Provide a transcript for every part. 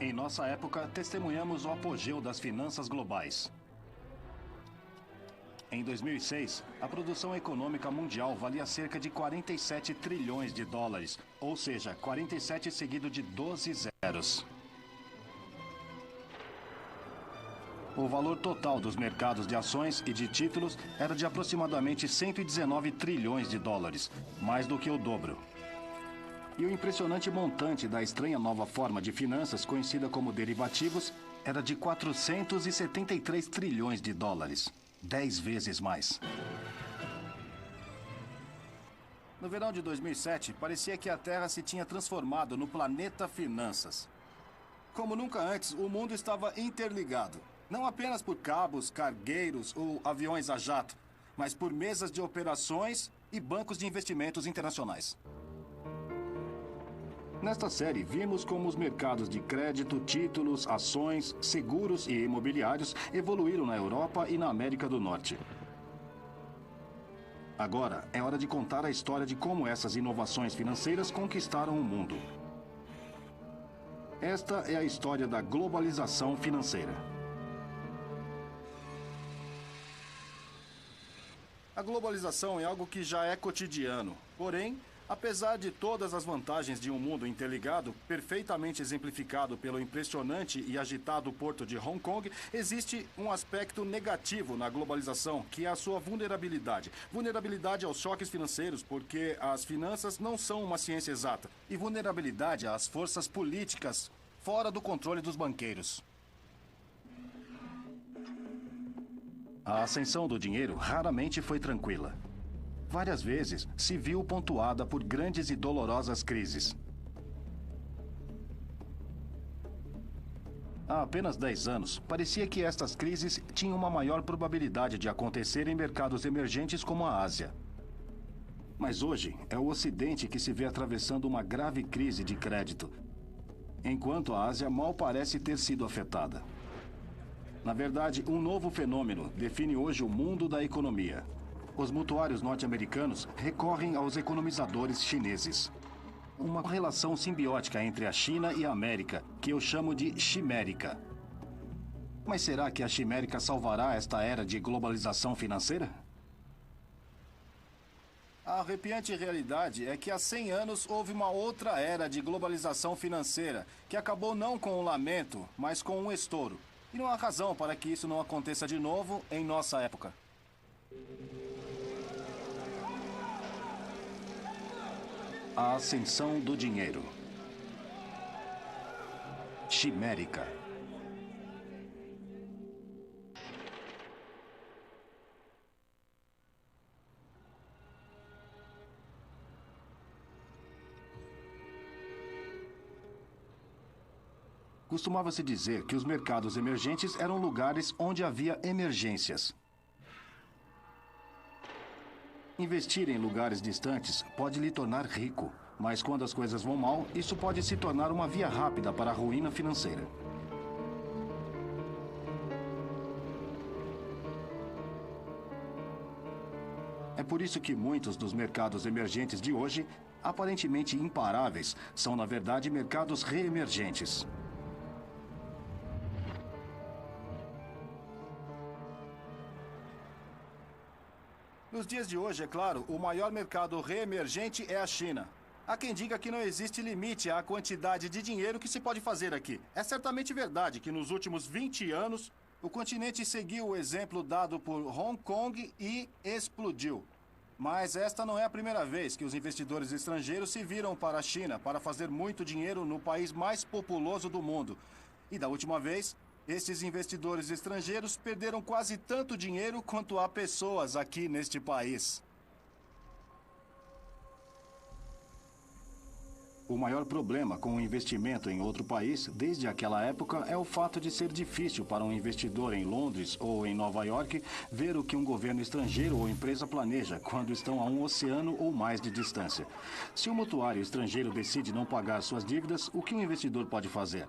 Em nossa época, testemunhamos o apogeu das finanças globais. Em 2006, a produção econômica mundial valia cerca de 47 trilhões de dólares, ou seja, 47 seguido de 12 zeros. O valor total dos mercados de ações e de títulos era de aproximadamente 119 trilhões de dólares, mais do que o dobro. E o impressionante montante da estranha nova forma de finanças, conhecida como derivativos, era de 473 trilhões de dólares. 10 vezes mais. No verão de 2007, parecia que a Terra se tinha transformado no planeta Finanças. Como nunca antes, o mundo estava interligado. Não apenas por cabos, cargueiros ou aviões a jato, mas por mesas de operações e bancos de investimentos internacionais. Nesta série, vimos como os mercados de crédito, títulos, ações, seguros e imobiliários evoluíram na Europa e na América do Norte. Agora, é hora de contar a história de como essas inovações financeiras conquistaram o mundo. Esta é a história da globalização financeira. A globalização é algo que já é cotidiano, porém, apesar de todas as vantagens de um mundo interligado, perfeitamente exemplificado pelo impressionante e agitado porto de Hong Kong, existe um aspecto negativo na globalização, que é a sua vulnerabilidade. Vulnerabilidade aos choques financeiros, porque as finanças não são uma ciência exata. E vulnerabilidade às forças políticas fora do controle dos banqueiros. A ascensão do dinheiro raramente foi tranquila. Várias vezes se viu pontuada por grandes e dolorosas crises. Há apenas 10 anos, parecia que estas crises tinham uma maior probabilidade de acontecer em mercados emergentes como a Ásia. Mas hoje é o Ocidente que se vê atravessando uma grave crise de crédito, enquanto a Ásia mal parece ter sido afetada. Na verdade, um novo fenômeno define hoje o mundo da economia. Os mutuários norte-americanos recorrem aos economizadores chineses. Uma relação simbiótica entre a China e a América, que eu chamo de chimérica. Mas será que a chimérica salvará esta era de globalização financeira? A arrepiante realidade é que há 100 anos houve uma outra era de globalização financeira, que acabou não com um lamento, mas com um estouro. E não há razão para que isso não aconteça de novo em nossa época. A ascensão do dinheiro. Chimérica. Costumava-se dizer que os mercados emergentes eram lugares onde havia emergências. Investir em lugares distantes pode lhe tornar rico, mas quando as coisas vão mal, isso pode se tornar uma via rápida para a ruína financeira. É por isso que muitos dos mercados emergentes de hoje, aparentemente imparáveis, são na verdade mercados reemergentes. Nos dias de hoje, é claro, o maior mercado reemergente é a China. Há quem diga que não existe limite à quantidade de dinheiro que se pode fazer aqui. É certamente verdade que nos últimos 20 anos, o continente seguiu o exemplo dado por Hong Kong e explodiu. Mas esta não é a primeira vez que os investidores estrangeiros se viram para a China para fazer muito dinheiro no país mais populoso do mundo. E da última vez, esses investidores estrangeiros perderam quase tanto dinheiro quanto há pessoas aqui neste país. O maior problema com o investimento em outro país, desde aquela época, é o fato de ser difícil para um investidor em Londres ou em Nova York ver o que um governo estrangeiro ou empresa planeja quando estão a um oceano ou mais de distância. Se o mutuário estrangeiro decide não pagar suas dívidas, o que o investidor pode fazer?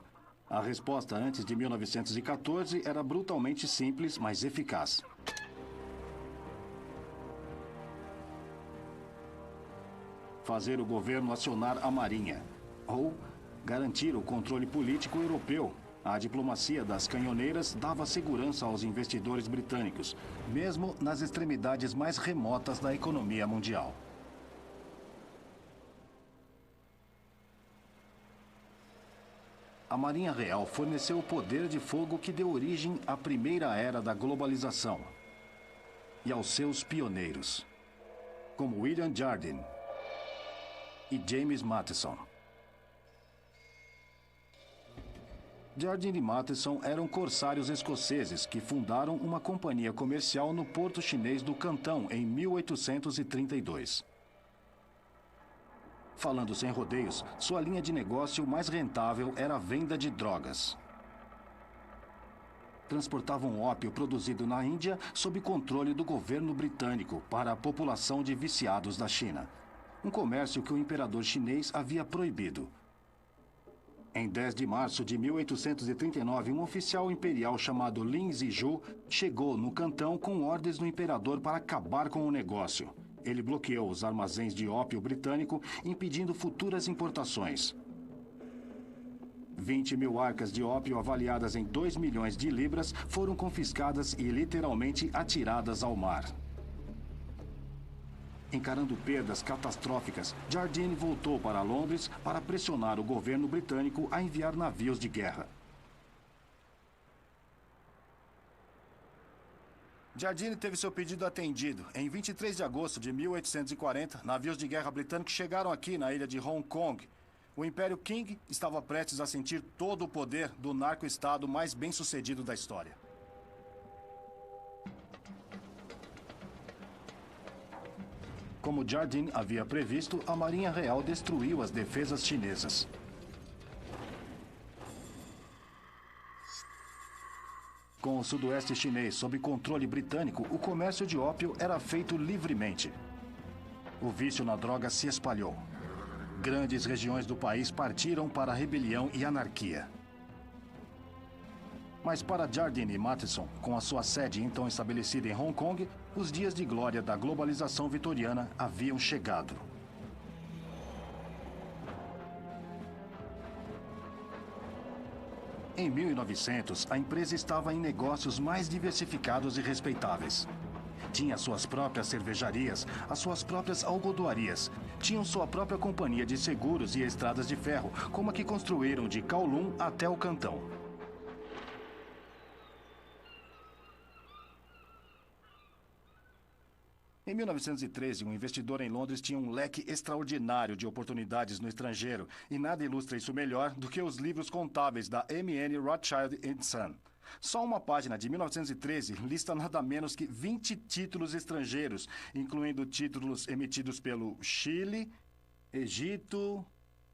A resposta antes de 1914 era brutalmente simples, mas eficaz. Fazer o governo acionar a Marinha. Ou Garantir o controle político europeu. A diplomacia das canhoneiras dava segurança aos investidores britânicos, mesmo nas extremidades mais remotas da economia mundial. A Marinha Real forneceu o poder de fogo que deu origem à primeira era da globalização e aos seus pioneiros, como William Jardine e James Matheson. Jardine e Matheson eram corsários escoceses que fundaram uma companhia comercial no porto chinês do Cantão em 1832. Falando sem rodeios, sua linha de negócio mais rentável era a venda de drogas. Transportavam ópio produzido na Índia sob controle do governo britânico para a população de viciados da China, um comércio que o imperador chinês havia proibido. Em 10 de março de 1839, um oficial imperial chamado Lin Zizhu chegou no Cantão com ordens do imperador para acabar com o negócio. Ele bloqueou os armazéns de ópio britânico, impedindo futuras importações. 20 mil arcas de ópio avaliadas em 2 milhões de libras foram confiscadas e literalmente atiradas ao mar. Encarando perdas catastróficas, Jardine voltou para Londres para pressionar o governo britânico a enviar navios de guerra. Jardine teve seu pedido atendido. Em 23 de agosto de 1840, navios de guerra britânicos chegaram aqui na ilha de Hong Kong. O Império Qing estava prestes a sentir todo o poder do narco-estado mais bem-sucedido da história. Como Jardine havia previsto, a Marinha Real destruiu as defesas chinesas. Com o sudoeste chinês sob controle britânico, o comércio de ópio era feito livremente. O vício na droga se espalhou. Grandes regiões do país partiram para a rebelião e anarquia. Mas para Jardine e Matheson, com a sua sede então estabelecida em Hong Kong, os dias de glória da globalização vitoriana haviam chegado. Em 1900, a empresa estava em negócios mais diversificados e respeitáveis. Tinha suas próprias cervejarias, as suas próprias algodoarias. Tinham sua própria companhia de seguros e estradas de ferro, como a que construíram de Kowloon até o Cantão. Em 1913, um investidor em Londres tinha um leque extraordinário de oportunidades no estrangeiro, e nada ilustra isso melhor do que os livros contábeis da M.N. Rothschild Son. Só uma página de 1913 lista nada menos que 20 títulos estrangeiros, incluindo títulos emitidos pelo Chile, Egito,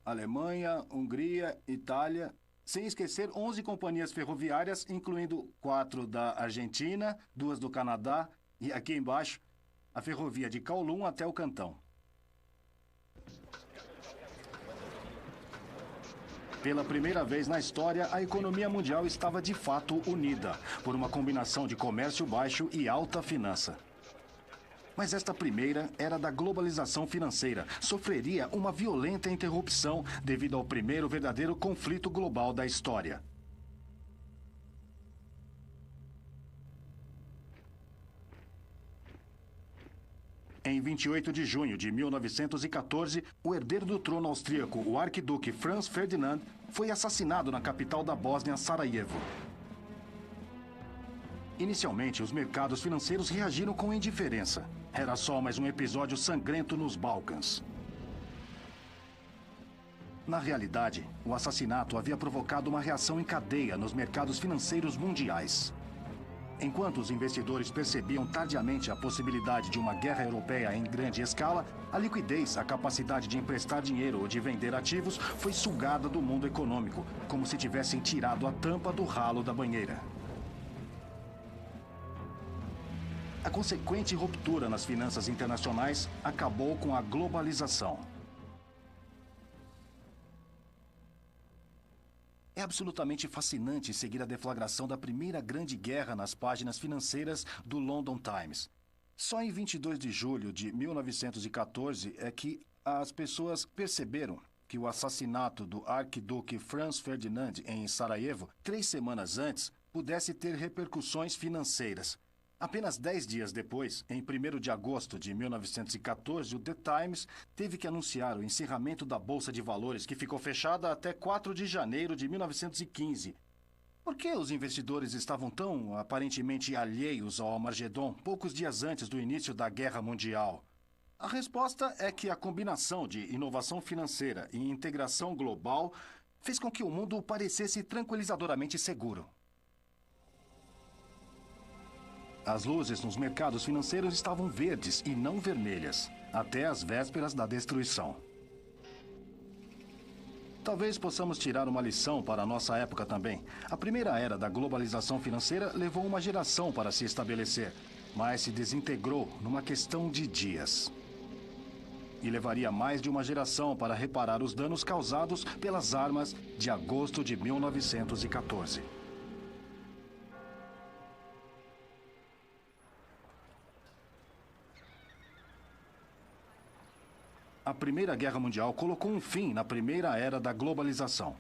Alemanha, Hungria, Itália, sem esquecer 11 companhias ferroviárias, incluindo 4 da Argentina, 2 do Canadá e, aqui embaixo, a ferrovia de Kowloon até o Cantão. Pela primeira vez na história, a economia mundial estava de fato unida, por uma combinação de comércio baixo e alta finança. Mas esta primeira era da globalização financeira. Sofreria uma violenta interrupção devido ao primeiro verdadeiro conflito global da história. Em 28 de junho de 1914, o herdeiro do trono austríaco, o arquiduque Franz Ferdinand, foi assassinado na capital da Bósnia, Sarajevo. Inicialmente, os mercados financeiros reagiram com indiferença. Era só mais um episódio sangrento nos Balcãs. Na realidade, o assassinato havia provocado uma reação em cadeia nos mercados financeiros mundiais. Enquanto os investidores percebiam tardiamente a possibilidade de uma guerra europeia em grande escala, a liquidez, a capacidade de emprestar dinheiro ou de vender ativos, foi sugada do mundo econômico, como se tivessem tirado a tampa do ralo da banheira. A consequente ruptura nas finanças internacionais acabou com a globalização. É absolutamente fascinante seguir a deflagração da primeira grande guerra nas páginas financeiras do London Times. Só em 22 de julho de 1914 é que as pessoas perceberam que o assassinato do arquiduque Franz Ferdinand em Sarajevo, 3 semanas antes, pudesse ter repercussões financeiras. Apenas 10 dias depois, em 1º de agosto de 1914, o The Times teve que anunciar o encerramento da Bolsa de Valores, que ficou fechada até 4 de janeiro de 1915. Por que os investidores estavam tão aparentemente alheios ao Armagedon poucos dias antes do início da Guerra Mundial? A resposta é que a combinação de inovação financeira e integração global fez com que o mundo parecesse tranquilizadoramente seguro. As luzes nos mercados financeiros estavam verdes e não vermelhas, até as vésperas da destruição. Talvez possamos tirar uma lição para a nossa época também. A primeira era da globalização financeira levou uma geração para se estabelecer, mas se desintegrou numa questão de dias. E levaria mais de uma geração para reparar os danos causados pelas armas de agosto de 1914. A Primeira Guerra Mundial colocou um fim na primeira era da globalização.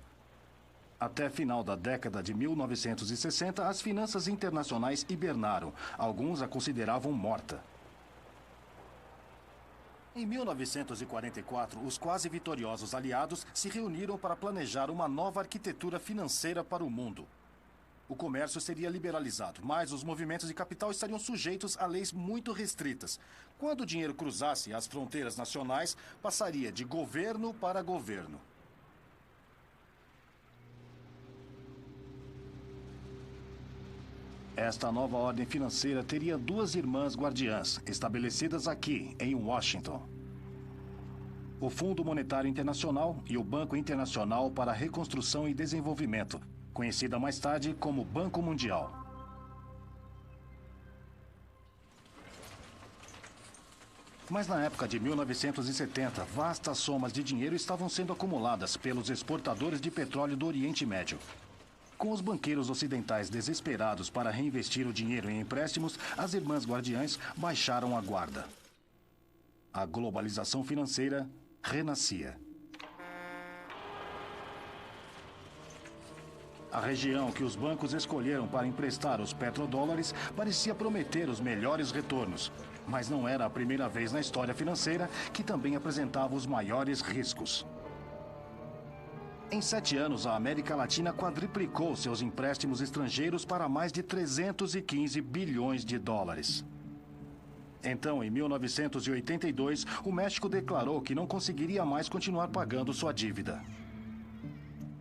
Até final da década de 1960, as finanças internacionais hibernaram. Alguns a consideravam morta. Em 1944, os quase vitoriosos aliados se reuniram para planejar uma nova arquitetura financeira para o mundo. O comércio seria liberalizado, mas os movimentos de capital estariam sujeitos a leis muito restritas. Quando o dinheiro cruzasse as fronteiras nacionais, passaria de governo para governo. Esta nova ordem financeira teria 2 irmãs guardiãs, estabelecidas aqui, em Washington. O Fundo Monetário Internacional e o Banco Internacional para a Reconstrução e Desenvolvimento, conhecida mais tarde como Banco Mundial. Mas na época de 1970, vastas somas de dinheiro estavam sendo acumuladas pelos exportadores de petróleo do Oriente Médio. Com os banqueiros ocidentais desesperados para reinvestir o dinheiro em empréstimos, as irmãs guardiãs baixaram a guarda. A globalização financeira renascia. A região que os bancos escolheram para emprestar os petrodólares parecia prometer os melhores retornos, mas não era a primeira vez na história financeira que também apresentava os maiores riscos. Em 7 anos, a América Latina quadriplicou seus empréstimos estrangeiros para mais de 315 bilhões de dólares. Então, em 1982, o México declarou que não conseguiria mais continuar pagando sua dívida.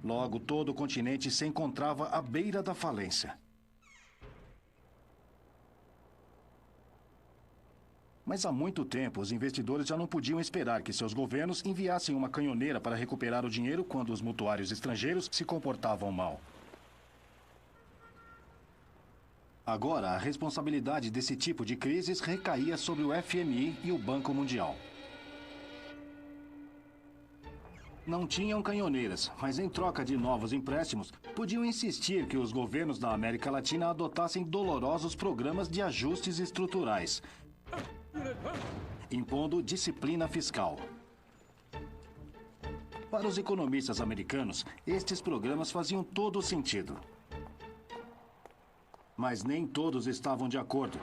Logo, todo o continente se encontrava à beira da falência. Mas há muito tempo, os investidores já não podiam esperar que seus governos enviassem uma canhoneira para recuperar o dinheiro quando os mutuários estrangeiros se comportavam mal. Agora, a responsabilidade desse tipo de crises recaía sobre o FMI e o Banco Mundial. Não tinham canhoneiras, mas em troca de novos empréstimos, podiam insistir que os governos da América Latina adotassem dolorosos programas de ajustes estruturais, impondo disciplina fiscal. Para os economistas americanos, estes programas faziam todo o sentido. Mas nem todos estavam de acordo.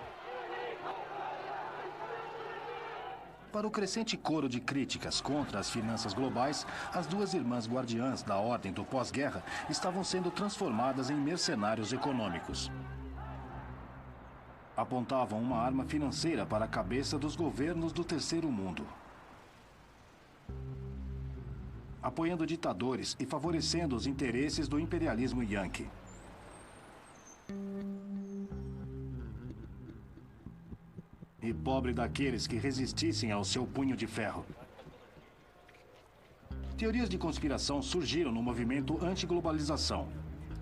Para o crescente coro de críticas contra as finanças globais, as 2 irmãs guardiãs da ordem do pós-guerra estavam sendo transformadas em mercenários econômicos. Apontavam uma arma financeira para a cabeça dos governos do terceiro mundo, apoiando ditadores e favorecendo os interesses do imperialismo yanqui. E pobre daqueles que resistissem ao seu punho de ferro. Teorias de conspiração surgiram no movimento anti-globalização.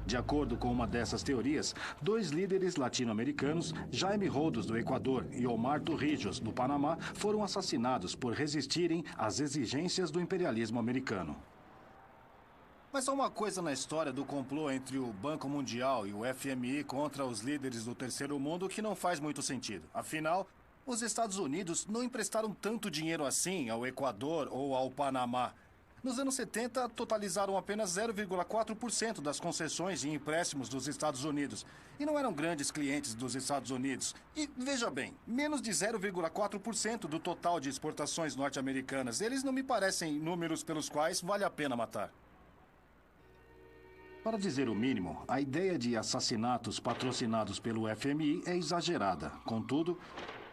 De acordo com uma dessas teorias, 2 líderes latino-americanos, Jaime Rodos, do Equador, e Omar Torrijos, do Panamá, foram assassinados por resistirem às exigências do imperialismo americano. Mas há uma coisa na história do complô entre o Banco Mundial e o FMI contra os líderes do terceiro mundo que não faz muito sentido. Afinal, os Estados Unidos não emprestaram tanto dinheiro assim ao Equador ou ao Panamá. Nos anos 70, totalizaram apenas 0,4% das concessões e empréstimos dos Estados Unidos. E não eram grandes clientes dos Estados Unidos. E, veja bem, menos de 0,4% do total de exportações norte-americanas. Eles não me parecem números pelos quais vale a pena matar. Para dizer o mínimo, a ideia de assassinatos patrocinados pelo FMI é exagerada. Contudo,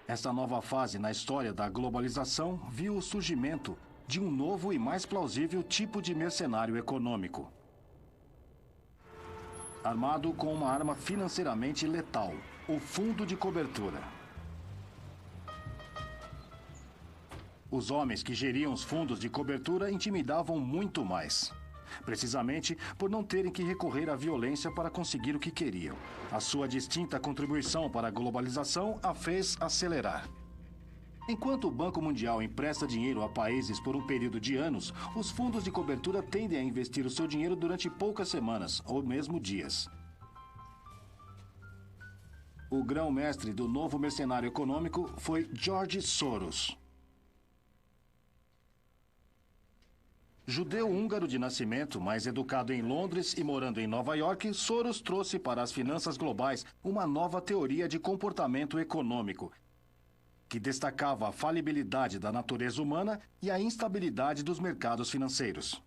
esta nova fase na história da globalização viu o surgimento de um novo e mais plausível tipo de mercenário econômico. Armado com uma arma financeiramente letal, o fundo de cobertura. Os homens que geriam os fundos de cobertura intimidavam muito mais. Precisamente por não terem que recorrer à violência para conseguir o que queriam. A sua distinta contribuição para a globalização a fez acelerar. Enquanto o Banco Mundial empresta dinheiro a países por um período de anos, os fundos de cobertura tendem a investir o seu dinheiro durante poucas semanas, ou mesmo dias. O grão-mestre do novo mercenário econômico foi George Soros. Judeu-húngaro de nascimento, mas educado em Londres e morando em Nova York, Soros trouxe para as finanças globais uma nova teoria de comportamento econômico, que destacava a falibilidade da natureza humana e a instabilidade dos mercados financeiros.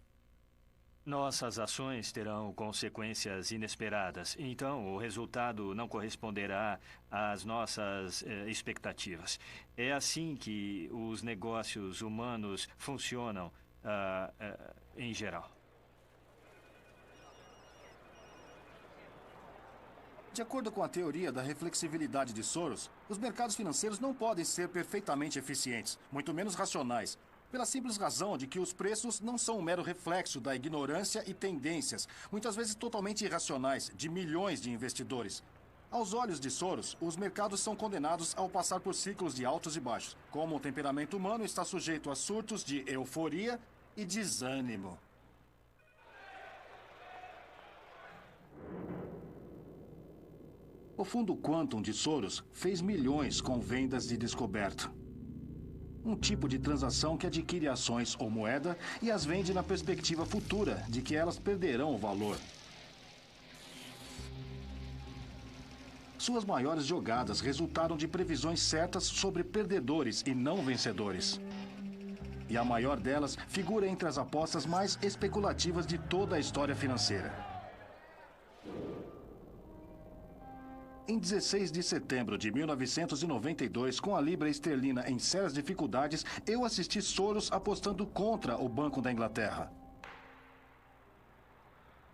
Nossas ações terão consequências inesperadas, então o resultado não corresponderá às nossas expectativas. É assim que os negócios humanos funcionam em geral. De acordo com a teoria da reflexibilidade de Soros, os mercados financeiros não podem ser perfeitamente eficientes, muito menos racionais, pela simples razão de que os preços não são um mero reflexo da ignorância e tendências, muitas vezes totalmente irracionais, de milhões de investidores. Aos olhos de Soros, os mercados são condenados ao passar por ciclos de altos e baixos, como o temperamento humano está sujeito a surtos de euforia e desânimo. O fundo Quantum de Soros fez milhões com vendas de descoberto. Um tipo de transação que adquire ações ou moeda e as vende na perspectiva futura de que elas perderão o valor. Suas maiores jogadas resultaram de previsões certas sobre perdedores e não vencedores. E a maior delas figura entre as apostas mais especulativas de toda a história financeira. Em 16 de setembro de 1992, com a libra esterlina em sérias dificuldades, eu assisti Soros apostando contra o Banco da Inglaterra.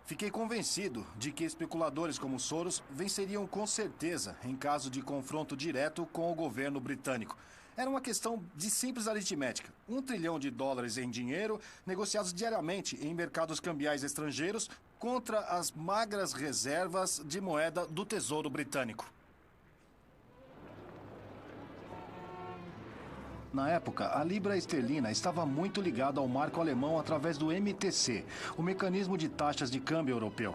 Fiquei convencido de que especuladores como Soros venceriam com certeza em caso de confronto direto com o governo britânico. Era uma questão de simples aritmética. $1 trilhão em dinheiro, negociados diariamente em mercados cambiais estrangeiros, contra as magras reservas de moeda do Tesouro Britânico. Na época, a libra esterlina estava muito ligada ao marco alemão através do MTC, o mecanismo de taxas de câmbio europeu.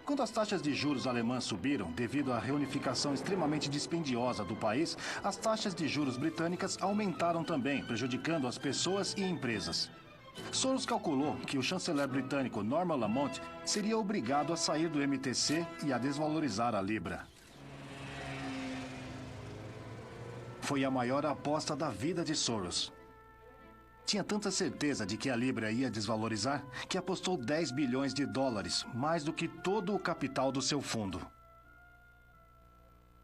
Quando as taxas de juros alemãs subiram devido à reunificação extremamente dispendiosa do país, as taxas de juros britânicas aumentaram também, prejudicando as pessoas e empresas. Soros calculou que o chanceler britânico Norman Lamont seria obrigado a sair do MTC e a desvalorizar a libra. Foi a maior aposta da vida de Soros. Tinha tanta certeza de que a libra ia desvalorizar que apostou $10 bilhões, mais do que todo o capital do seu fundo.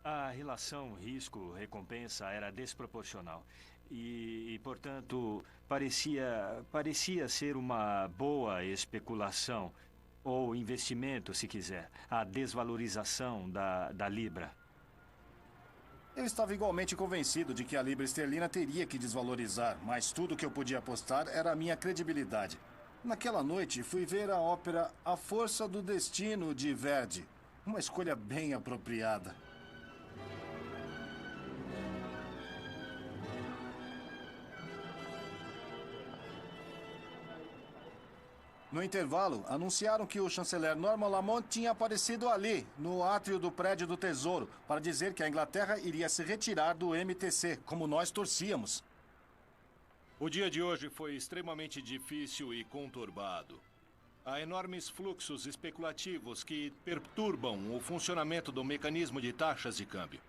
A relação risco-recompensa era desproporcional portanto, parecia ser uma boa especulação ou investimento, se quiser, a desvalorização da libra. Eu estava igualmente convencido de que a libra esterlina teria que desvalorizar, mas tudo que eu podia apostar era a minha credibilidade. Naquela noite, fui ver a ópera A Força do Destino, de Verdi. Uma escolha bem apropriada. No intervalo, anunciaram que o chanceler Norman Lamont tinha aparecido ali, no átrio do prédio do Tesouro, para dizer que a Inglaterra iria se retirar do MTC, como nós torcíamos. O dia de hoje foi extremamente difícil e conturbado. Há enormes fluxos especulativos que perturbam o funcionamento do mecanismo de taxas de câmbio.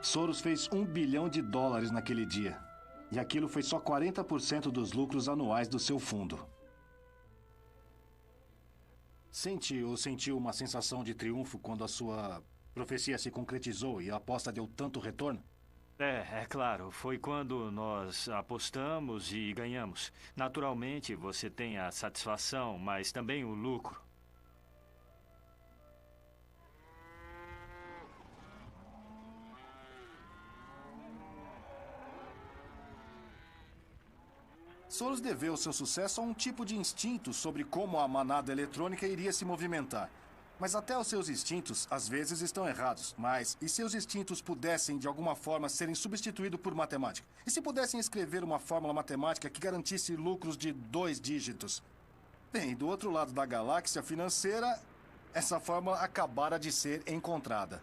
Soros fez $1 bilhão naquele dia. E aquilo foi só 40% dos lucros anuais do seu fundo. Sentiu uma sensação de triunfo quando a sua profecia se concretizou e a aposta deu tanto retorno? É claro. Foi quando nós apostamos e ganhamos. Naturalmente, você tem a satisfação, mas também o lucro. Soros deveu seu sucesso a um tipo de instinto sobre como a manada eletrônica iria se movimentar. Mas até os seus instintos, às vezes, estão errados. Mas e se os instintos pudessem, de alguma forma, serem substituídos por matemática? E se pudessem escrever uma fórmula matemática que garantisse lucros de 2 dígitos? Bem, do outro lado da galáxia financeira, essa fórmula acabara de ser encontrada.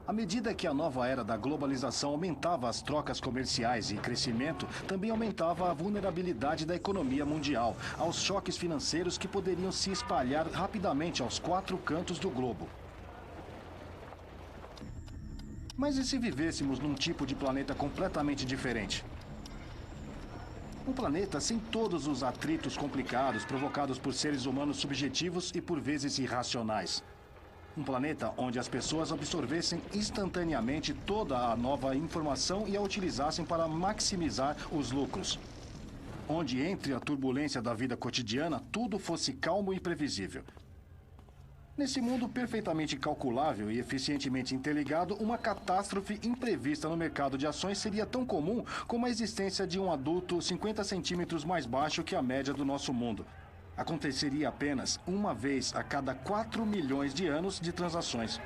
À medida que a nova era da globalização aumentava as trocas comerciais e crescimento, também aumentava a vulnerabilidade da economia mundial aos choques financeiros que poderiam se espalhar rapidamente aos 4 cantos do globo. Mas e se vivêssemos num tipo de planeta completamente diferente? Um planeta sem todos os atritos complicados provocados por seres humanos subjetivos e por vezes irracionais. Um planeta onde as pessoas absorvessem instantaneamente toda a nova informação e a utilizassem para maximizar os lucros. Onde, entre a turbulência da vida cotidiana, tudo fosse calmo e previsível. Nesse mundo perfeitamente calculável e eficientemente interligado, uma catástrofe imprevista no mercado de ações seria tão comum como a existência de um adulto 50 centímetros mais baixo que a média do nosso mundo. Aconteceria apenas uma vez a cada 4 milhões de anos de transações.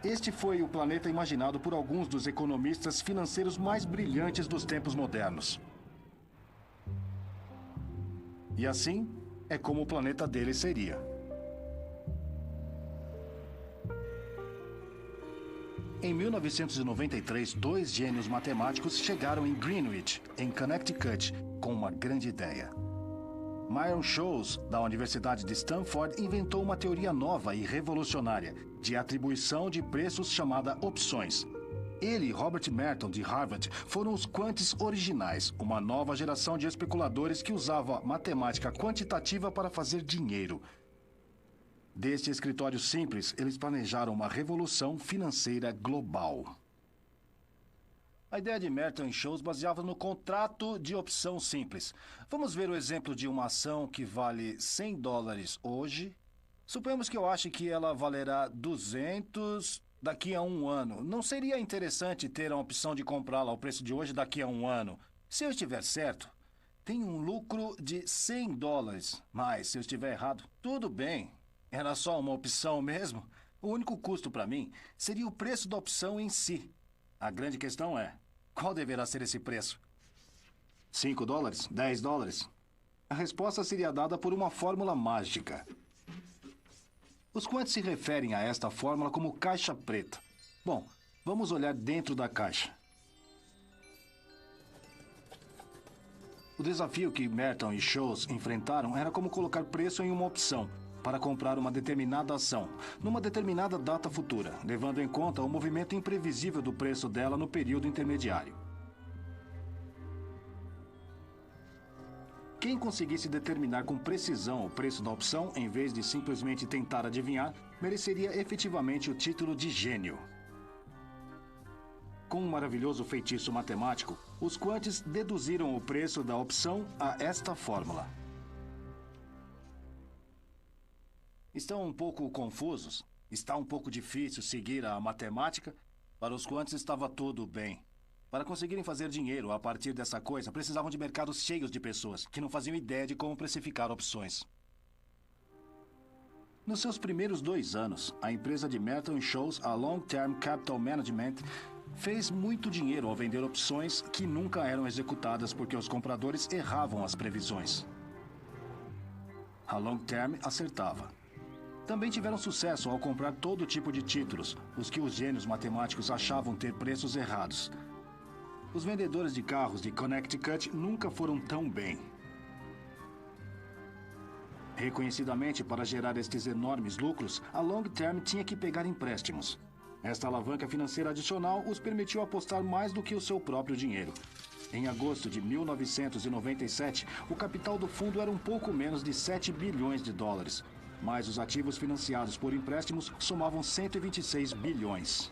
Este foi o planeta imaginado por alguns dos economistas financeiros mais brilhantes dos tempos modernos. E assim é como o planeta dele seria. Em 1993, 2 gênios matemáticos chegaram em Greenwich, em Connecticut, com uma grande ideia. Myron Scholes, da Universidade de Stanford, inventou uma teoria nova e revolucionária de atribuição de preços chamada opções. Ele e Robert Merton, de Harvard, foram os quantes originais, uma nova geração de especuladores que usava matemática quantitativa para fazer dinheiro. Deste escritório simples, eles planejaram uma revolução financeira global. A ideia de Merton e Scholes baseava no contrato de opção simples. Vamos ver o exemplo de uma ação que vale $100 hoje. Suponhamos que eu ache que ela valerá 200 daqui a 1 ano. Não seria interessante ter a opção de comprá-la ao preço de hoje daqui a 1 ano? Se eu estiver certo, tenho um lucro de $100. Mas se eu estiver errado, tudo bem. Era só uma opção mesmo. O único custo para mim seria o preço da opção em si. A grande questão é, qual deverá ser esse preço? $5? $10? A resposta seria dada por uma fórmula mágica. Os quantos se referem a esta fórmula como caixa preta. Bom, vamos olhar dentro da caixa. O desafio que Merton e Scholes enfrentaram era como colocar preço em uma opção para comprar uma determinada ação, numa determinada data futura, levando em conta o movimento imprevisível do preço dela no período intermediário. Quem conseguisse determinar com precisão o preço da opção, em vez de simplesmente tentar adivinhar, mereceria efetivamente o título de gênio. Com um maravilhoso feitiço matemático, os quantes deduziram o preço da opção a esta fórmula. Estão um pouco confusos? Está um pouco difícil seguir a matemática? Para os quantos estava tudo bem. Para conseguirem fazer dinheiro a partir dessa coisa, precisavam de mercados cheios de pessoas que não faziam ideia de como precificar opções. Nos seus primeiros 2 anos, a empresa de Merton e Scholes, a Long Term Capital Management, fez muito dinheiro ao vender opções que nunca eram executadas porque os compradores erravam as previsões. A Long Term acertava. Também tiveram sucesso ao comprar todo tipo de títulos, os que os gênios matemáticos achavam ter preços errados. Os vendedores de carros de Connecticut nunca foram tão bem. Reconhecidamente, para gerar estes enormes lucros, a Long Term tinha que pegar empréstimos. Esta alavanca financeira adicional os permitiu apostar mais do que o seu próprio dinheiro. Em agosto de 1997, o capital do fundo era um pouco menos de 7 bilhões de dólares, mas os ativos financiados por empréstimos somavam 126 bilhões.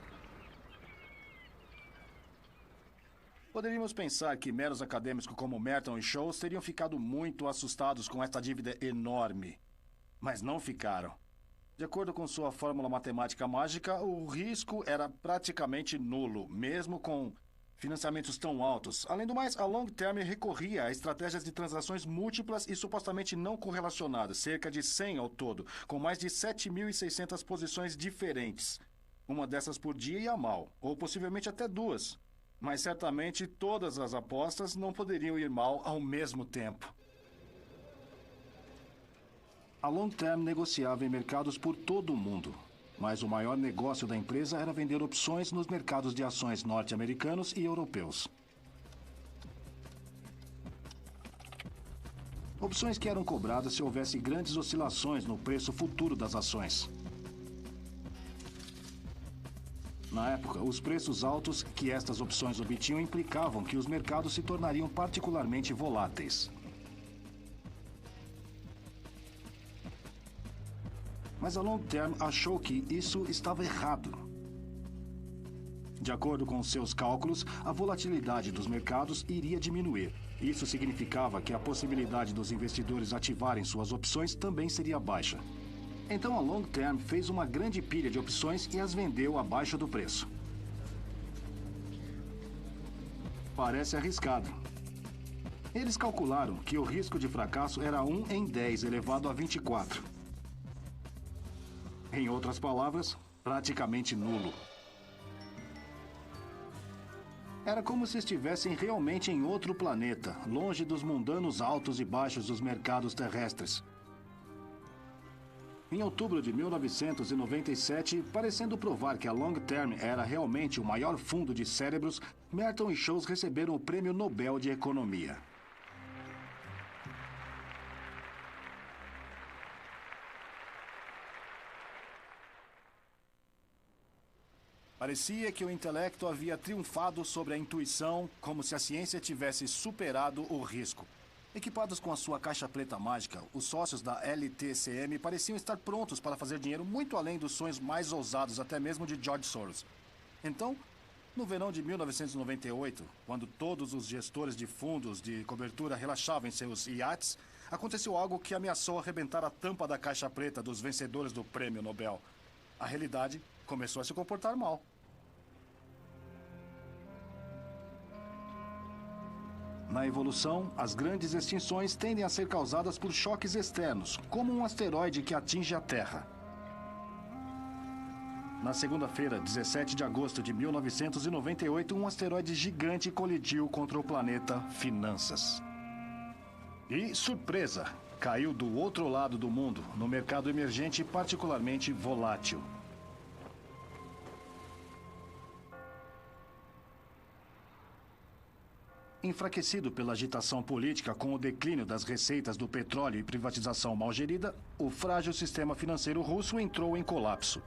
Poderíamos pensar que meros acadêmicos como Merton e Scholes teriam ficado muito assustados com esta dívida enorme. Mas não ficaram. De acordo com sua fórmula matemática mágica, o risco era praticamente nulo, mesmo com financiamentos tão altos. Além do mais, a Long Term recorria a estratégias de transações múltiplas e supostamente não correlacionadas, cerca de 100 ao todo, com mais de 7.600 posições diferentes. Uma dessas por dia ia mal, ou possivelmente até duas. Mas certamente todas as apostas não poderiam ir mal ao mesmo tempo. A Long Term negociava em mercados por todo o mundo. Mas o maior negócio da empresa era vender opções nos mercados de ações norte-americanos e europeus. Opções que eram cobradas se houvesse grandes oscilações no preço futuro das ações. Na época, os preços altos que estas opções obtinham implicavam que os mercados se tornariam particularmente voláteis. Mas a Long Term achou que isso estava errado. De acordo com seus cálculos, a volatilidade dos mercados iria diminuir. Isso significava que a possibilidade dos investidores ativarem suas opções também seria baixa. Então a Long Term fez uma grande pilha de opções e as vendeu abaixo do preço. Parece arriscado. Eles calcularam que o risco de fracasso era 1 em 10 elevado a 24. Em outras palavras, praticamente nulo. Era como se estivessem realmente em outro planeta, longe dos mundanos altos e baixos dos mercados terrestres. Em outubro de 1997, parecendo provar que a Long Term era realmente o maior fundo de cérebros, Merton e Scholes receberam o Prêmio Nobel de Economia. Parecia que o intelecto havia triunfado sobre a intuição, como se a ciência tivesse superado o risco. Equipados com a sua caixa preta mágica, os sócios da LTCM pareciam estar prontos para fazer dinheiro muito além dos sonhos mais ousados, até mesmo de George Soros. Então, no verão de 1998, quando todos os gestores de fundos de cobertura relaxavam em seus iates, aconteceu algo que ameaçou arrebentar a tampa da caixa preta dos vencedores do Prêmio Nobel. A realidade começou a se comportar mal. Na evolução, as grandes extinções tendem a ser causadas por choques externos, como um asteroide que atinge a Terra. Na segunda-feira, 17 de agosto de 1998, um asteroide gigante colidiu contra o planeta Finanças. E, surpresa, caiu do outro lado do mundo, no mercado emergente particularmente volátil. Enfraquecido pela agitação política com o declínio das receitas do petróleo e privatização mal gerida, o frágil sistema financeiro russo entrou em colapso.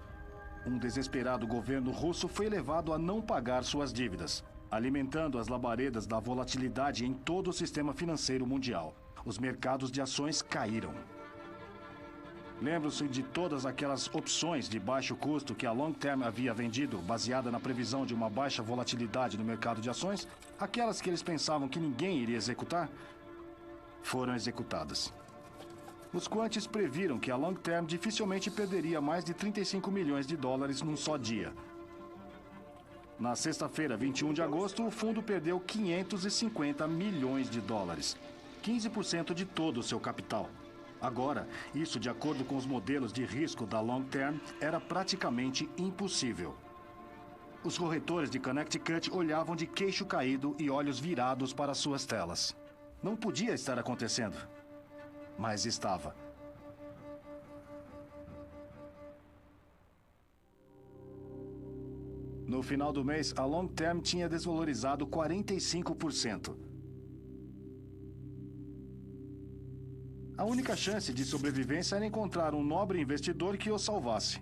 Um desesperado governo russo foi levado a não pagar suas dívidas, alimentando as labaredas da volatilidade em todo o sistema financeiro mundial. Os mercados de ações caíram. Lembram-se de todas aquelas opções de baixo custo que a Long Term havia vendido, baseada na previsão de uma baixa volatilidade no mercado de ações? Aquelas que eles pensavam que ninguém iria executar? Foram executadas. Os quantes previram que a Long Term dificilmente perderia mais de 35 milhões de dólares num só dia. Na sexta-feira, 21 de agosto, o fundo perdeu 550 milhões de dólares, 15% de todo o seu capital. Agora, isso, de acordo com os modelos de risco da Long Term, era praticamente impossível. Os corretores de Connecticut olhavam de queixo caído e olhos virados para suas telas. Não podia estar acontecendo, mas estava. No final do mês, a Long Term tinha desvalorizado 45%. A única chance de sobrevivência era encontrar um nobre investidor que o salvasse.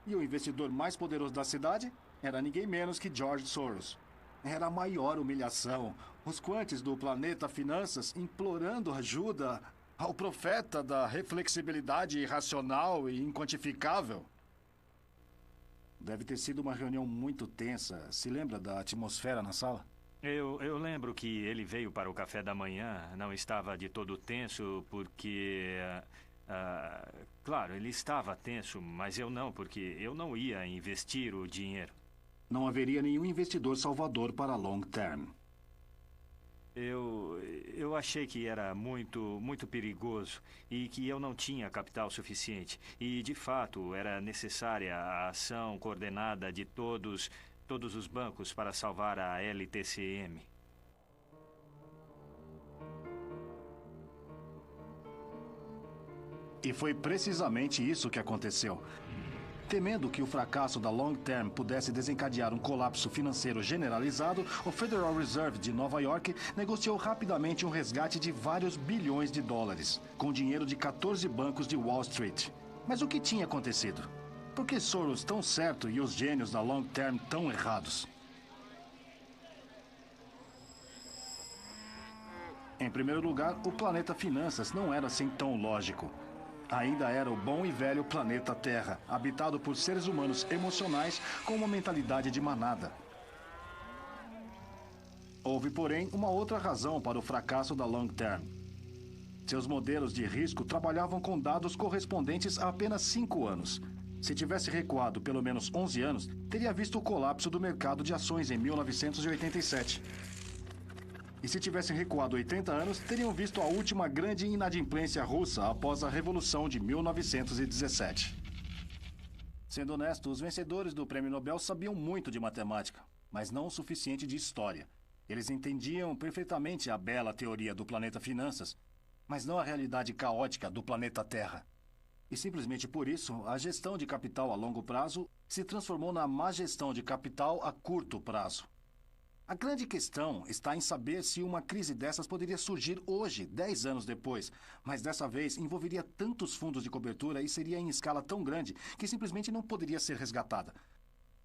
E o investidor mais poderoso da cidade era ninguém menos que George Soros. Era a maior humilhação. Os quantes do planeta Finanças implorando ajuda ao profeta da reflexibilidade irracional e inquantificável. Deve ter sido uma reunião muito tensa. Se lembra da atmosfera na sala? Eu lembro que ele veio para o café da manhã, não estava de todo tenso porque... claro, ele estava tenso, mas eu não, porque eu não ia investir o dinheiro. Não haveria nenhum investidor salvador para a Long Term. Eu achei que era muito perigoso e que eu não tinha capital suficiente. E, de fato, era necessária a ação coordenada de todos os bancos para salvar a LTCM. E foi precisamente isso que aconteceu. Temendo que o fracasso da Long Term pudesse desencadear um colapso financeiro generalizado, o Federal Reserve de Nova York negociou rapidamente um resgate de vários bilhões de dólares, com dinheiro de 14 bancos de Wall Street. Mas o que tinha acontecido? Por que Soros tão certo e os gênios da Long Term tão errados? Em primeiro lugar, o planeta Finanças não era assim tão lógico. Ainda era o bom e velho planeta Terra, habitado por seres humanos emocionais com uma mentalidade de manada. Houve, porém, uma outra razão para o fracasso da Long Term. Seus modelos de risco trabalhavam com dados correspondentes a apenas 5 anos. Se tivesse recuado pelo menos 11 anos, teria visto o colapso do mercado de ações em 1987. E se tivessem recuado 80 anos, teriam visto a última grande inadimplência russa após a Revolução de 1917. Sendo honesto, os vencedores do Prêmio Nobel sabiam muito de matemática, mas não o suficiente de história. Eles entendiam perfeitamente a bela teoria do planeta Finanças, mas não a realidade caótica do planeta Terra. E simplesmente por isso, a gestão de capital a longo prazo se transformou na má gestão de capital a curto prazo. A grande questão está em saber se uma crise dessas poderia surgir hoje, 10 anos depois, mas dessa vez envolveria tantos fundos de cobertura e seria em escala tão grande que simplesmente não poderia ser resgatada.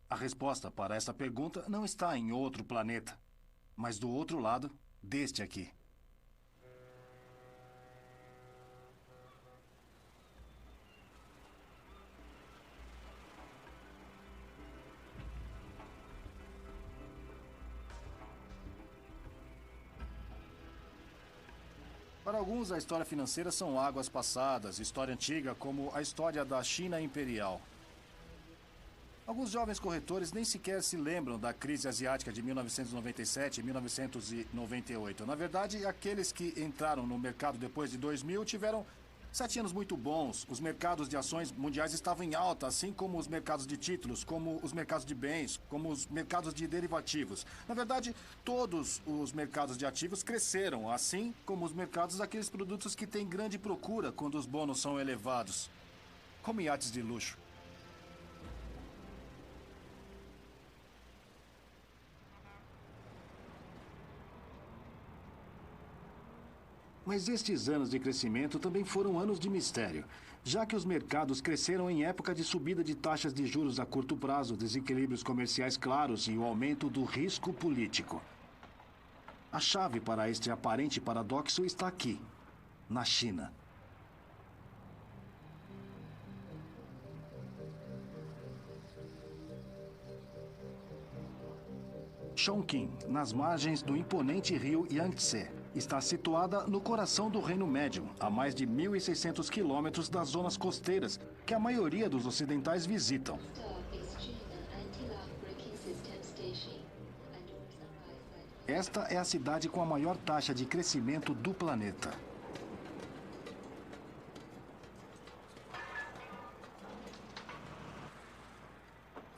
A resposta para essa pergunta não está em outro planeta, mas do outro lado deste aqui. Para alguns, a história financeira são águas passadas, história antiga como a história da China Imperial. Alguns jovens corretores nem sequer se lembram da crise asiática de 1997 e 1998. Na verdade, aqueles que entraram no mercado depois de 2000 tiveram 7 anos muito bons. Os mercados de ações mundiais estavam em alta, assim como os mercados de títulos, como os mercados de bens, como os mercados de derivativos. Na verdade, todos os mercados de ativos cresceram, assim como os mercados daqueles produtos que têm grande procura quando os bônus são elevados, como iates de luxo. Mas estes anos de crescimento também foram anos de mistério, já que os mercados cresceram em época de subida de taxas de juros a curto prazo, desequilíbrios comerciais claros e o aumento do risco político. A chave para este aparente paradoxo está aqui, na China. Chongqing, nas margens do imponente rio Yangtze, está situada no coração do Reino Médio, a mais de 1.600 quilômetros das zonas costeiras que a maioria dos ocidentais visitam. Esta é a cidade com a maior taxa de crescimento do planeta.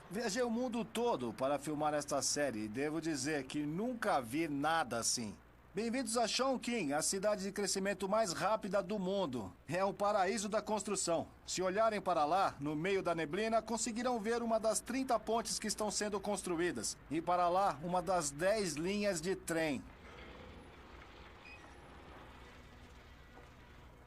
Viajei o mundo todo para filmar esta série e devo dizer que nunca vi nada assim. Bem-vindos a Chongqing, a cidade de crescimento mais rápida do mundo. É o paraíso da construção. Se olharem para lá, no meio da neblina, conseguirão ver uma das 30 pontes que estão sendo construídas. E para lá, uma das 10 linhas de trem.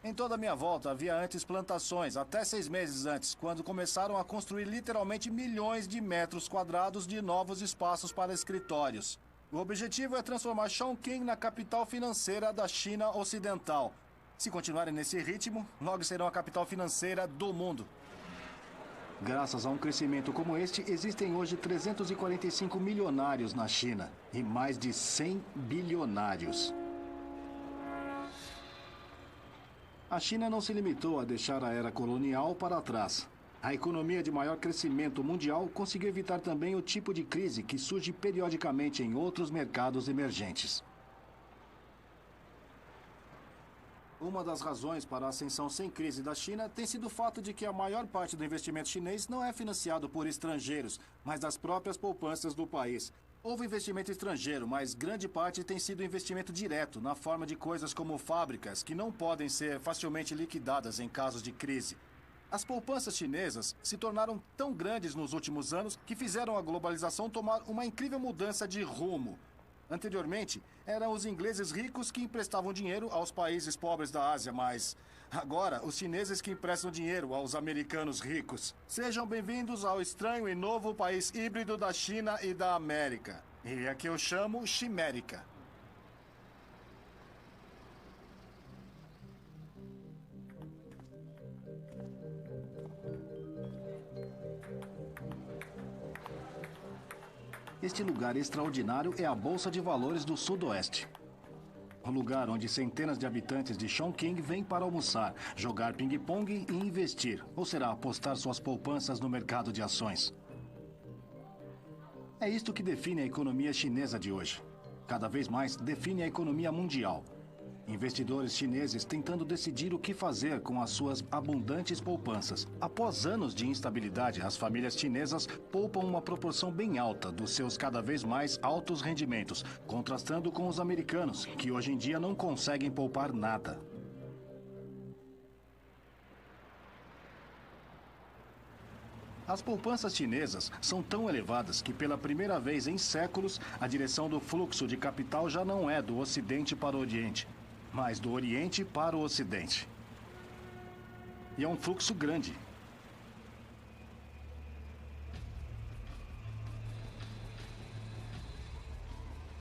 Em toda a minha volta havia antes plantações, até 6 meses antes, quando começaram a construir literalmente milhões de metros quadrados de novos espaços para escritórios. O objetivo é transformar Chongqing na capital financeira da China Ocidental. Se continuarem nesse ritmo, logo serão a capital financeira do mundo. Graças a um crescimento como este, existem hoje 345 milionários na China e mais de 100 bilionários. A China não se limitou a deixar a era colonial para trás. A economia de maior crescimento mundial conseguiu evitar também o tipo de crise que surge periodicamente em outros mercados emergentes. Uma das razões para a ascensão sem crise da China tem sido o fato de que a maior parte do investimento chinês não é financiado por estrangeiros, mas das próprias poupanças do país. Houve investimento estrangeiro, mas grande parte tem sido investimento direto, na forma de coisas como fábricas, que não podem ser facilmente liquidadas em casos de crise. As poupanças chinesas se tornaram tão grandes nos últimos anos que fizeram a globalização tomar uma incrível mudança de rumo. Anteriormente, eram os ingleses ricos que emprestavam dinheiro aos países pobres da Ásia, mas agora os chineses que emprestam dinheiro aos americanos ricos. Sejam bem-vindos ao estranho e novo país híbrido da China e da América. E é que eu chamo Chimérica. Este lugar extraordinário é a Bolsa de Valores do Sudoeste. O lugar onde centenas de habitantes de Chongqing vêm para almoçar, jogar ping-pong e investir, ou será apostar suas poupanças no mercado de ações. É isto que define a economia chinesa de hoje. Cada vez mais define a economia mundial. Investidores chineses tentando decidir o que fazer com as suas abundantes poupanças. Após anos de instabilidade, as famílias chinesas poupam uma proporção bem alta dos seus cada vez mais altos rendimentos, contrastando com os americanos, que hoje em dia não conseguem poupar nada. As poupanças chinesas são tão elevadas que, pela primeira vez em séculos, a direção do fluxo de capital já não é do Ocidente para o Oriente, mas do Oriente para o Ocidente. E é um fluxo grande.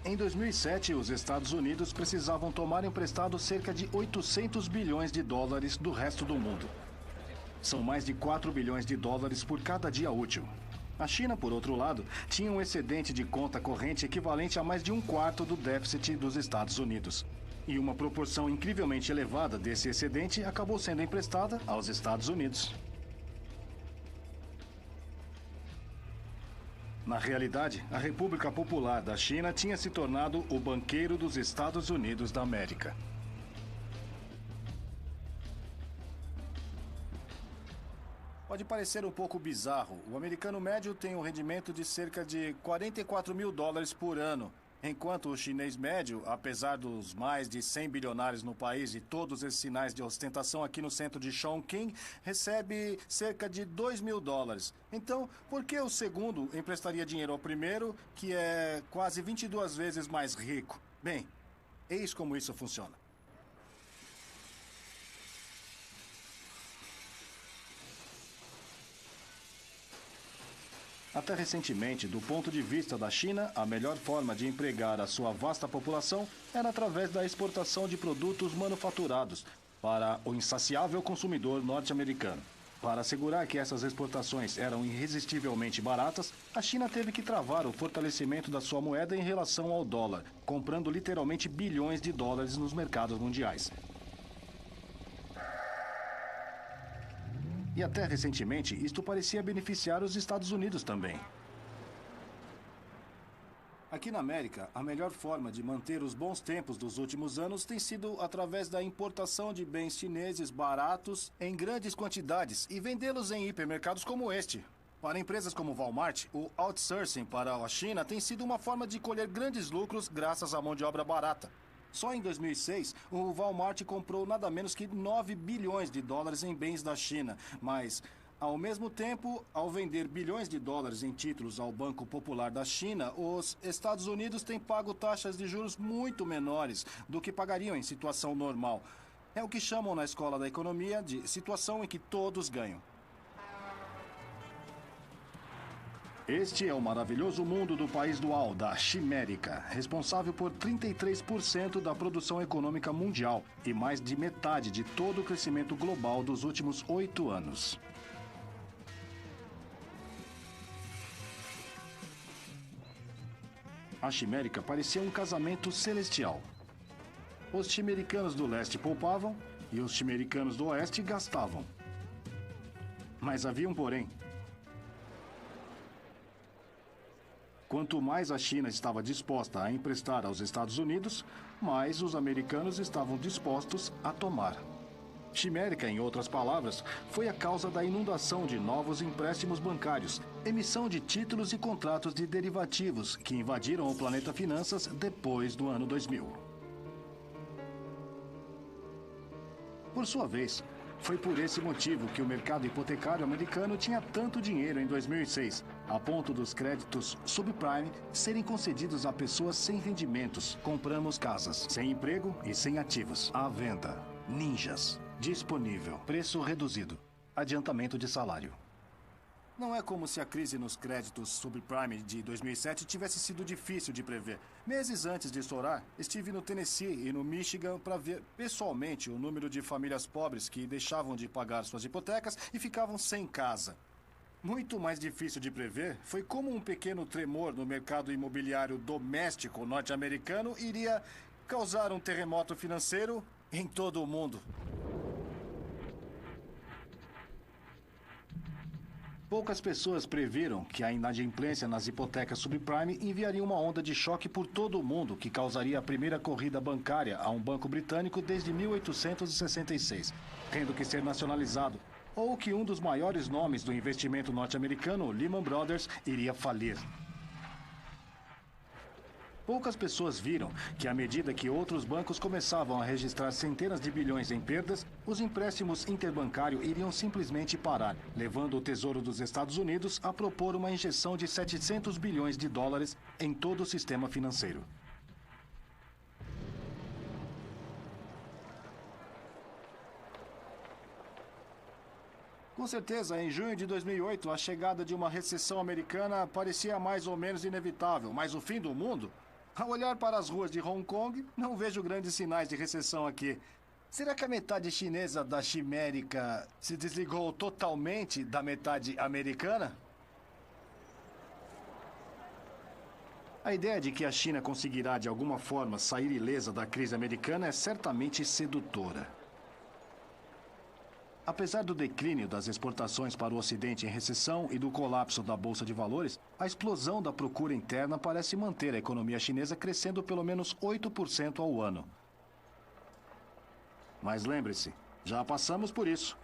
Em 2007, os Estados Unidos precisavam tomar emprestado cerca de 800 bilhões de dólares do resto do mundo. São mais de 4 bilhões de dólares por cada dia útil. A China, por outro lado, tinha um excedente de conta corrente equivalente a mais de 1/4 do déficit dos Estados Unidos. E uma proporção incrivelmente elevada desse excedente acabou sendo emprestada aos Estados Unidos. Na realidade, a República Popular da China tinha se tornado o banqueiro dos Estados Unidos da América. Pode parecer um pouco bizarro. O americano médio tem um rendimento de cerca de 44 mil dólares por ano, enquanto o chinês médio, apesar dos mais de 100 bilionários no país e todos esses sinais de ostentação aqui no centro de Chongqing, recebe cerca de 2 mil dólares. Então, por que o segundo emprestaria dinheiro ao primeiro, que é quase 22 vezes mais rico? Bem, eis como isso funciona. Até recentemente, do ponto de vista da China, a melhor forma de empregar a sua vasta população era através da exportação de produtos manufaturados para o insaciável consumidor norte-americano. Para assegurar que essas exportações eram irresistivelmente baratas, a China teve que travar o fortalecimento da sua moeda em relação ao dólar, comprando literalmente bilhões de dólares nos mercados mundiais. E até recentemente, isto parecia beneficiar os Estados Unidos também. Aqui na América, a melhor forma de manter os bons tempos dos últimos anos tem sido através da importação de bens chineses baratos em grandes quantidades e vendê-los em hipermercados como este. Para empresas como Walmart, o outsourcing para a China tem sido uma forma de colher grandes lucros graças à mão de obra barata. Só em 2006, o Walmart comprou nada menos que 9 bilhões de dólares em bens da China. Mas, ao mesmo tempo, ao vender bilhões de dólares em títulos ao Banco Popular da China, os Estados Unidos têm pago taxas de juros muito menores do que pagariam em situação normal. É o que chamam na escola da economia de situação em que todos ganham. Este é o maravilhoso mundo do país dual, da Chimérica, responsável por 33% da produção econômica mundial e mais de metade de todo o crescimento global dos últimos 8 anos. A Chimérica parecia um casamento celestial. Os chimericanos do leste poupavam e os chimericanos do oeste gastavam. Mas havia um porém. Quanto mais a China estava disposta a emprestar aos Estados Unidos, mais os americanos estavam dispostos a tomar. Chimérica, em outras palavras, foi a causa da inundação de novos empréstimos bancários, emissão de títulos e contratos de derivativos que invadiram o planeta finanças depois do ano 2000. Por sua vez, foi por esse motivo que o mercado hipotecário americano tinha tanto dinheiro em 2006, a ponto dos créditos subprime serem concedidos a pessoas sem rendimentos. Compramos casas, sem emprego e sem ativos. À venda. Ninjas. Disponível. Preço reduzido. Adiantamento de salário. Não é como se a crise nos créditos subprime de 2007 tivesse sido difícil de prever. Meses antes de estourar, estive no Tennessee e no Michigan para ver pessoalmente o número de famílias pobres que deixavam de pagar suas hipotecas e ficavam sem casa. Muito mais difícil de prever foi como um pequeno tremor no mercado imobiliário doméstico norte-americano iria causar um terremoto financeiro em todo o mundo. Poucas pessoas previram que a inadimplência nas hipotecas subprime enviaria uma onda de choque por todo o mundo que causaria a primeira corrida bancária a um banco britânico desde 1866, tendo que ser nacionalizado, ou que um dos maiores nomes do investimento norte-americano, Lehman Brothers, iria falir. Poucas pessoas viram que, à medida que outros bancos começavam a registrar centenas de bilhões em perdas, os empréstimos interbancários iriam simplesmente parar, levando o Tesouro dos Estados Unidos a propor uma injeção de 700 bilhões de dólares em todo o sistema financeiro. Com certeza, em junho de 2008, a chegada de uma recessão americana parecia mais ou menos inevitável, mas o fim do mundo? Ao olhar para as ruas de Hong Kong, não vejo grandes sinais de recessão aqui. Será que a metade chinesa da Chimérica se desligou totalmente da metade americana? A ideia de que a China conseguirá de alguma forma sair ilesa da crise americana é certamente sedutora. Apesar do declínio das exportações para o Ocidente em recessão e do colapso da Bolsa de Valores, a explosão da procura interna parece manter a economia chinesa crescendo pelo menos 8% ao ano. Mas lembre-se, já passamos por isso.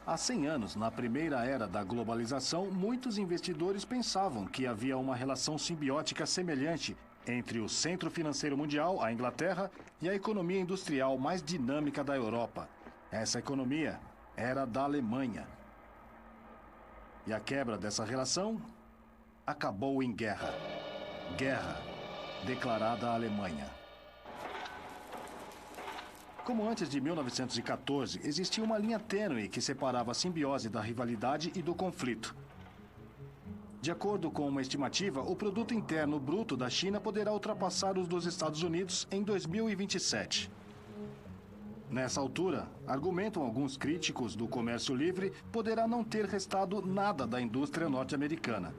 Há 100 anos, na primeira era da globalização, muitos investidores pensavam que havia uma relação simbiótica semelhante entre o centro financeiro mundial, a Inglaterra, e a economia industrial mais dinâmica da Europa. Essa economia era da Alemanha. E a quebra dessa relação acabou em guerra. Guerra declarada à Alemanha. Como antes de 1914, existia uma linha tênue que separava a simbiose da rivalidade e do conflito. De acordo com uma estimativa, o produto interno bruto da China poderá ultrapassar os dos Estados Unidos em 2027. Nessa altura, argumentam alguns críticos do comércio livre, poderá não ter restado nada da indústria norte-americana.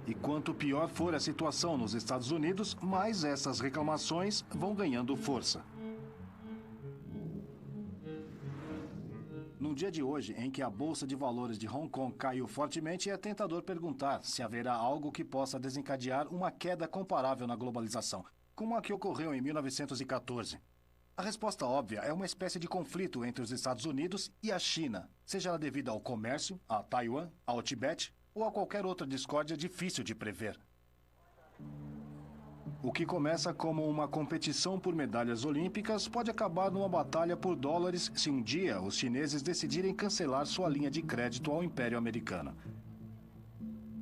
E quanto pior for a situação nos Estados Unidos, mais essas reclamações vão ganhando força. No dia de hoje, em que a Bolsa de Valores de Hong Kong caiu fortemente, é tentador perguntar se haverá algo que possa desencadear uma queda comparável na globalização, como a que ocorreu em 1914. A resposta óbvia é uma espécie de conflito entre os Estados Unidos e a China, seja ela devida ao comércio, a Taiwan, ao Tibete ou a qualquer outra discórdia difícil de prever. O que começa como uma competição por medalhas olímpicas pode acabar numa batalha por dólares se um dia os chineses decidirem cancelar sua linha de crédito ao Império Americano.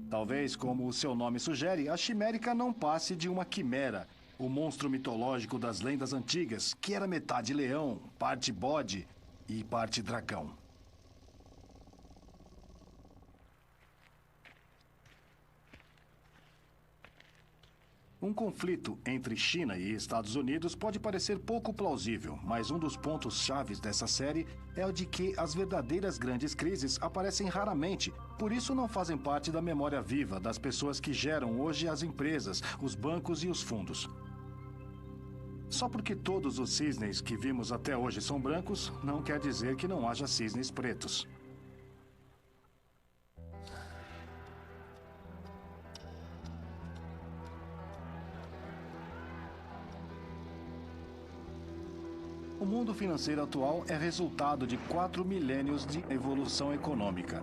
Talvez, como o seu nome sugere, a Chimérica não passe de uma quimera, o monstro mitológico das lendas antigas, que era metade leão, parte bode e parte dragão. Um conflito entre China e Estados Unidos pode parecer pouco plausível, mas um dos pontos chaves dessa série é o de que as verdadeiras grandes crises aparecem raramente, por isso não fazem parte da memória viva das pessoas que geram hoje as empresas, os bancos e os fundos. Só porque todos os cisnes que vimos até hoje são brancos, não quer dizer que não haja cisnes pretos. O mundo financeiro atual é resultado de 4 milênios de evolução econômica.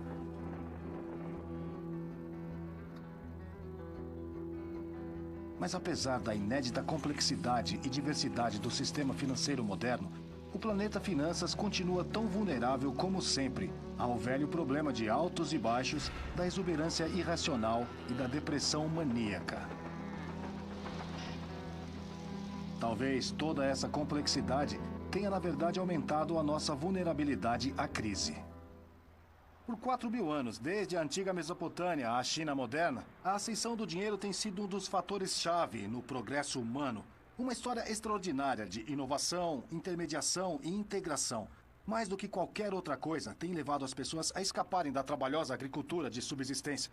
Mas apesar da inédita complexidade e diversidade do sistema financeiro moderno, o planeta Finanças continua tão vulnerável como sempre ao velho problema de altos e baixos, da exuberância irracional e da depressão maníaca. Talvez toda essa complexidade tenha, na verdade, aumentado a nossa vulnerabilidade à crise. Por 4.000 anos, desde a antiga Mesopotâmia à China moderna, a ascensão do dinheiro tem sido um dos fatores-chave no progresso humano. Uma história extraordinária de inovação, intermediação e integração. Mais do que qualquer outra coisa, tem levado as pessoas a escaparem da trabalhosa agricultura de subsistência.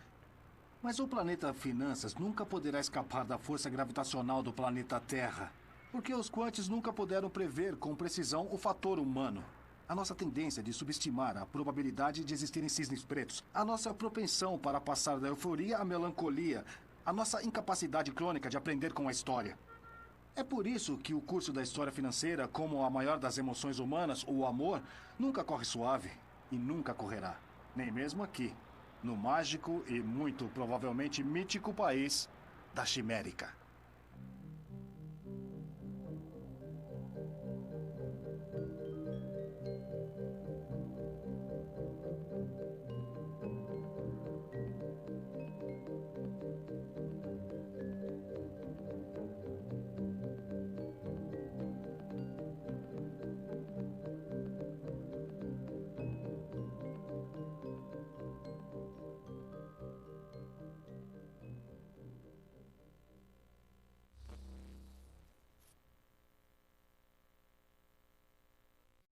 Mas o planeta Finanças nunca poderá escapar da força gravitacional do planeta Terra. Porque os quantes nunca puderam prever com precisão o fator humano. A nossa tendência de subestimar a probabilidade de existirem cisnes pretos, a nossa propensão para passar da euforia à melancolia, a nossa incapacidade crônica de aprender com a história. É por isso que o curso da história financeira, como a maior das emoções humanas, o amor, nunca corre suave e nunca correrá. Nem mesmo aqui, no mágico e muito provavelmente mítico país da Chimérica.